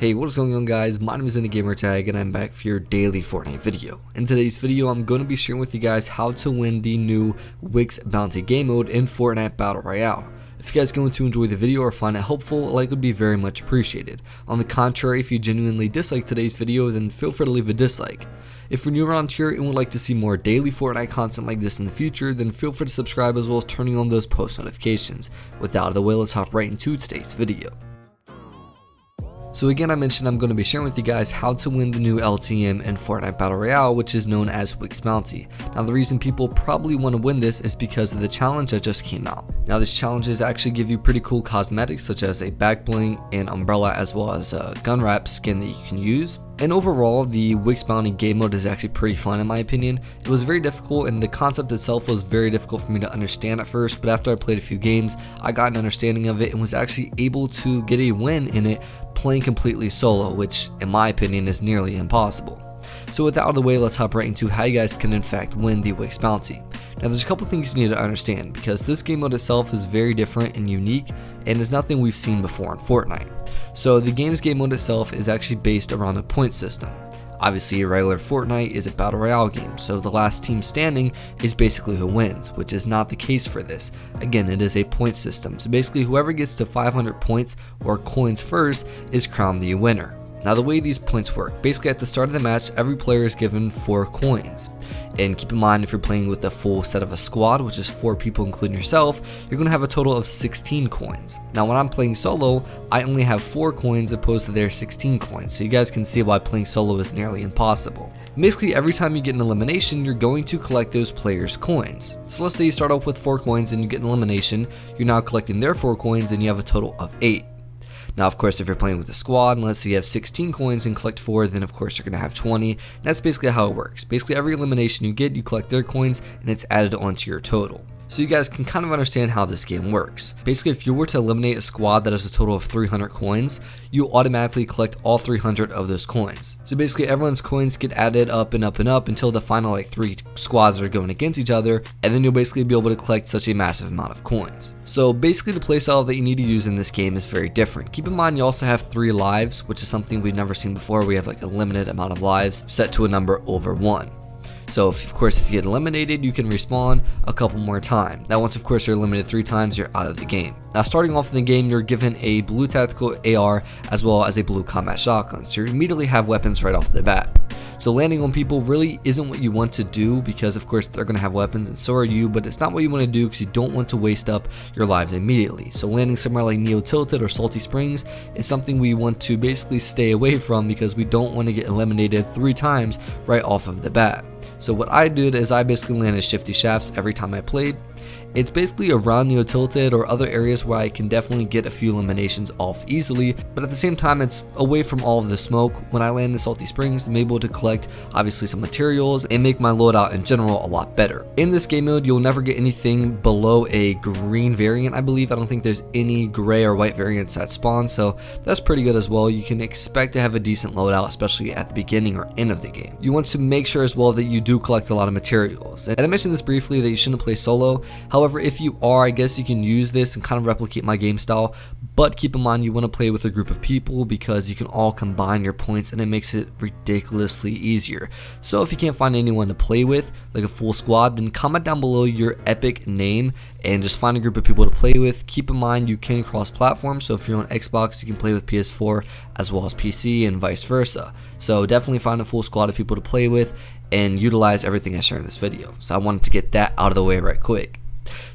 Hey, what is going on guys? My name is InTheGamerTag and I'm back for your daily Fortnite video. In today's video, I'm going to be sharing with you guys how to win the new Wicks Bounty game mode in Fortnite Battle Royale. If you guys are going to enjoy the video or find it helpful, a like would be very much appreciated. On the contrary, if you genuinely dislike today's video, then feel free to leave a dislike. If you're new around here and would like to see more daily Fortnite content like this in the future, then feel free to subscribe as well as turning on those post notifications. With that out of the way, let's hop right into today's video. So again, I mentioned I'm going to be sharing with you guys how to win the new LTM in Fortnite Battle Royale, which is known as Wicks Bounty. Now the reason people probably want to win this is because of the challenge that just came out. Now this challenges actually give you pretty cool cosmetics such as a back bling and umbrella as well as a gun wrap skin that you can use. And overall, the Wicks Bounty game mode is actually pretty fun in my opinion. It was very difficult and the concept itself was very difficult for me to understand at first, but after I played a few games, I got an understanding of it and was actually able to get a win in it playing completely solo, which in my opinion is nearly impossible. So with that out of the way, let's hop right into how you guys can in fact win the Wicks Bounty. Now there's a couple things you need to understand because this game mode itself is very different and unique and is nothing we've seen before in Fortnite. So the game's game mode itself is actually based around a point system. Obviously a regular Fortnite is a battle royale game, so the last team standing is basically who wins, which is not the case for this. Again, it is a point system, so basically whoever gets to 500 points or coins first is crowned the winner. Now the way these points work, basically at the start of the match, every player is given 4 coins. And keep in mind, if you're playing with the full set of a squad, which is 4 people including yourself, you're going to have a total of 16 coins. Now when I'm playing solo, I only have 4 coins opposed to their 16 coins, so you guys can see why playing solo is nearly impossible. Basically every time you get an elimination, you're going to collect those players' coins. So let's say you start off with 4 coins and you get an elimination, you're now collecting their 4 coins and you have a total of 8. Now of course if you're playing with a squad and let's say you have 16 coins and collect 4, then of course you're going to have 20. And that's basically how it works. Basically every elimination you get, you collect their coins and it's added onto your total. So you guys can kind of understand how this game works. Basically if you were to eliminate a squad that has a total of 300 coins, you automatically collect all 300 of those coins. So basically everyone's coins get added up and up and up until the final like 3 squads are going against each other, and then you'll basically be able to collect such a massive amount of coins. So basically the playstyle that you need to use in this game is very different. Keep in mind you also have 3 lives, which is something we've never seen before. We have like a limited amount of lives set to a number over 1. So if you get eliminated, you can respawn a couple more times. Now once of course you're eliminated 3 times, you're out of the game. Now starting off in the game, you're given a blue tactical AR as well as a blue combat shotgun. So you immediately have weapons right off the bat. So landing on people really isn't what you want to do because of course they're going to have weapons and so are you, but it's not what you want to do because you don't want to waste up your lives immediately. So landing somewhere like Neo Tilted or Salty Springs is something we want to basically stay away from because we don't want to get eliminated 3 times right off of the bat. So what I did is I basically landed Shifty Shafts every time I played. It's basically around Neo Tilted or other areas where I can definitely get a few eliminations off easily, but at the same time it's away from all of the smoke. When I land in Salty Springs, I'm able to collect obviously some materials and make my loadout in general a lot better. In this game mode, you'll never get anything below a green variant, I believe. I don't think there's any gray or white variants that spawn, so that's pretty good as well. You can expect to have a decent loadout, especially at the beginning or end of the game. You want to make sure as well that you do collect a lot of materials. And I mentioned this briefly that you shouldn't play solo. However, if you are, I guess you can use this and kind of replicate my game style, but keep in mind you want to play with a group of people because you can all combine your points and it makes it ridiculously easier. So if you can't find anyone to play with, like a full squad, then comment down below your epic name and just find a group of people to play with. Keep in mind you can cross platform, so if you're on Xbox you can play with PS4 as well as PC and vice versa. So definitely find a full squad of people to play with and utilize everything I share in this video. So I wanted to get that out of the way right quick.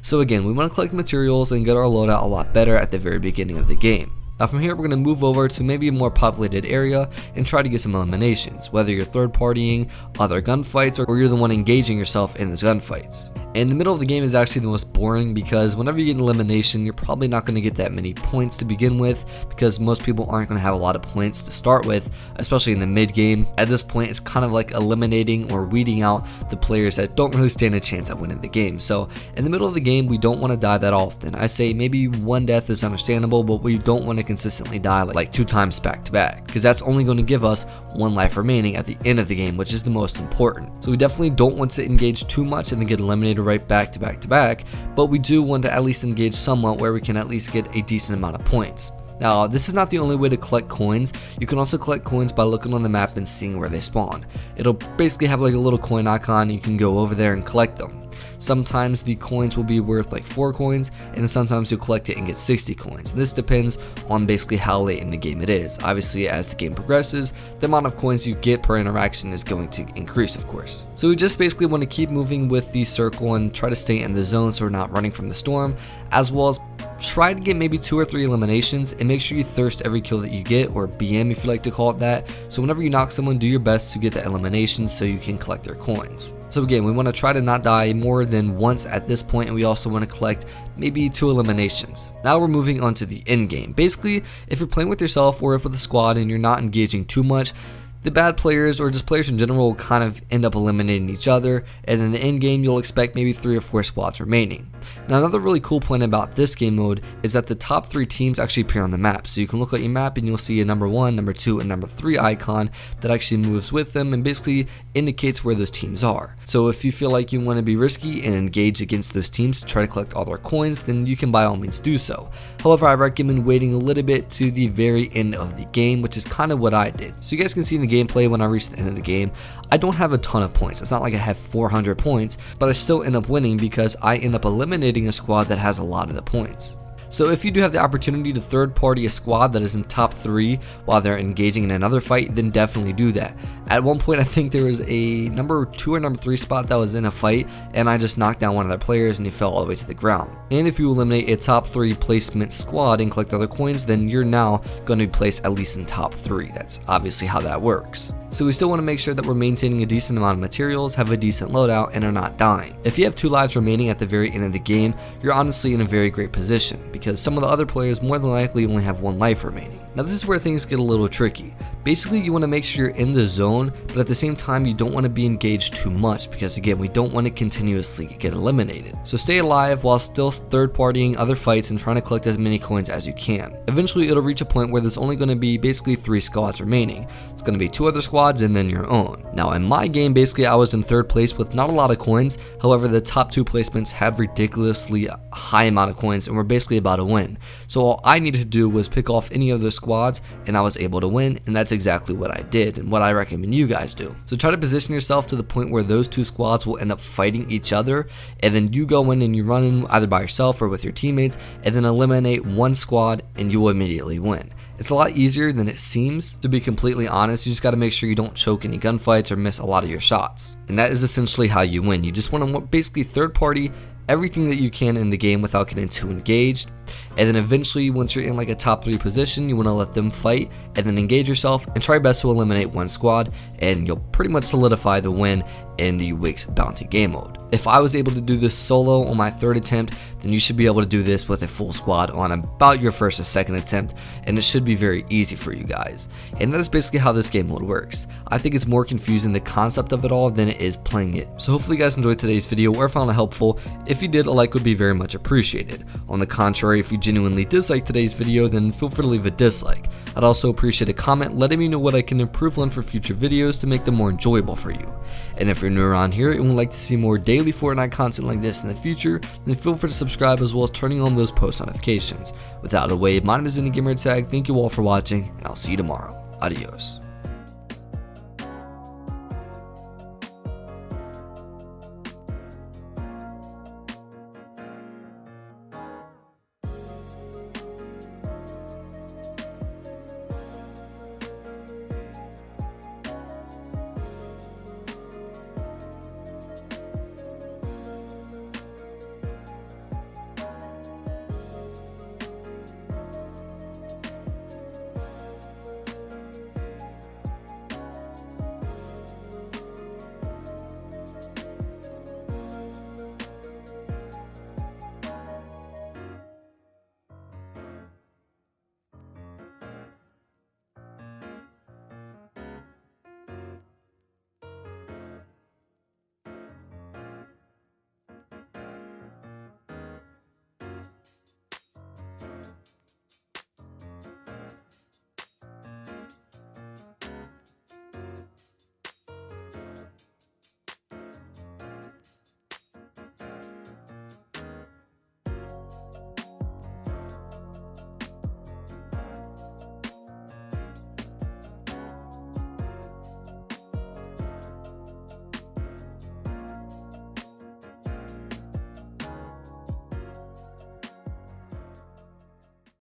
So again, we want to collect materials and get our loadout a lot better at the very beginning of the game. Now from here we're going to move over to maybe a more populated area and try to get some eliminations, whether you're third partying, other gunfights, or you're the one engaging yourself in those gunfights. And the middle of the game is actually the most boring because whenever you get an elimination, you're probably not going to get that many points to begin with because most people aren't going to have a lot of points to start with, especially in the mid game. At this point, it's kind of like eliminating or weeding out the players that don't really stand a chance at winning the game. So in the middle of the game, we don't want to die that often. I say maybe 1 death is understandable, but we don't want to consistently die like 2 times back to back because that's only going to give us 1 life remaining at the end of the game, which is the most important. So we definitely don't want to engage too much and then get eliminated right back to back to back, but we do want to at least engage somewhat where we can at least get a decent amount of points. Now, this is not the only way to collect coins. You can also collect coins by looking on the map and seeing where they spawn. It'll basically have like a little coin icon, you can go over there and collect them. Sometimes the coins will be worth like 4 coins, and sometimes you'll collect it and get 60 coins. And this depends on basically how late in the game it is. Obviously, as the game progresses, the amount of coins you get per interaction is going to increase, of course. So we just basically want to keep moving with the circle and try to stay in the zone so we're not running from the storm, as well as try to get maybe 2 or 3 eliminations, and make sure you thirst every kill that you get, or BM if you like to call it that. So whenever you knock someone, do your best to get the elimination so you can collect their coins. So again, we want to try to not die more than once at this point, and we also want to collect maybe 2 eliminations. Now we're moving on to the end game. Basically, if you're playing with yourself or with a squad and you're not engaging too much, the bad players, or just players in general, will kind of end up eliminating each other, and in the end game you'll expect maybe 3 or 4 squads remaining. Now another really cool point about this game mode is that the top 3 teams actually appear on the map. So you can look at your map and you'll see a number 1, number 2, and number 3 icon that actually moves with them and basically indicates where those teams are. So if you feel like you want to be risky and engage against those teams to try to collect all their coins, then you can by all means do so. However, I recommend waiting a little bit to the very end of the game, which is kind of what I did. So you guys can see in the gameplay when I reach the end of the game, I don't have a ton of points. It's not like I have 400 points, but I still end up winning because I end up eliminating a squad that has a lot of the points. So if you do have the opportunity to third party a squad that is in top 3 while they're engaging in another fight, then definitely do that. At one point I think there was a number 2 or number 3 spot that was in a fight, and I just knocked down one of their players and he fell all the way to the ground. And if you eliminate a top 3 placement squad and collect other coins, then you're now going to be placed at least in top 3. That's obviously how that works. So we still want to make sure that we're maintaining a decent amount of materials, have a decent loadout, and are not dying. If you have 2 lives remaining at the very end of the game, you're honestly in a very great position, because some of the other players more than likely only have 1 life remaining. Now this is where things get a little tricky. Basically, you want to make sure you're in the zone, but at the same time you don't want to be engaged too much, because again, we don't want to continuously get eliminated. So stay alive while still third partying other fights and trying to collect as many coins as you can. Eventually it'll reach a point where there's only going to be basically 3 squads remaining. It's going to be 2 other squads and then your own. Now in my game, basically I was in 3rd place with not a lot of coins. However, the top 2 placements have ridiculously high amount of coins and we're basically about to win. So all I needed to do was pick off any of the squads and I was able to win, and that's exactly what I did and what I recommend you guys do. So try to position yourself to the point where those 2 squads will end up fighting each other, and then you go in and you run in either by yourself or with your teammates and then eliminate 1 squad and you will immediately win. It's a lot easier than it seems, to be completely honest. You just got to make sure you don't choke any gunfights or miss a lot of your shots. And that is essentially how you win. You just want to basically third party everything that you can in the game without getting too engaged, and then eventually once you're in like a top 3 position, you want to let them fight and then engage yourself and try best to eliminate 1 squad, and you'll pretty much solidify the win in the Wicks Bounty game mode. If I was able to do this solo on my 3rd attempt, then you should be able to do this with a full squad on about your 1st or 2nd attempt, and it should be very easy for you guys. And that is basically how this game mode works. I think it's more confusing the concept of it all than it is playing it. So hopefully you guys enjoyed today's video or found it helpful. If you did, a like would be very much appreciated. On the contrary, if you genuinely disliked today's video, then feel free to leave a dislike. I'd also appreciate a comment letting me know what I can improve on for future videos to make them more enjoyable for you. And if you're new around here and would like to see more daily Fortnite content like this in the future, then feel free to subscribe as well as turning on those post notifications. Without a way, my name is Gamertag. Thank you all for watching, and I'll see you tomorrow. Adios.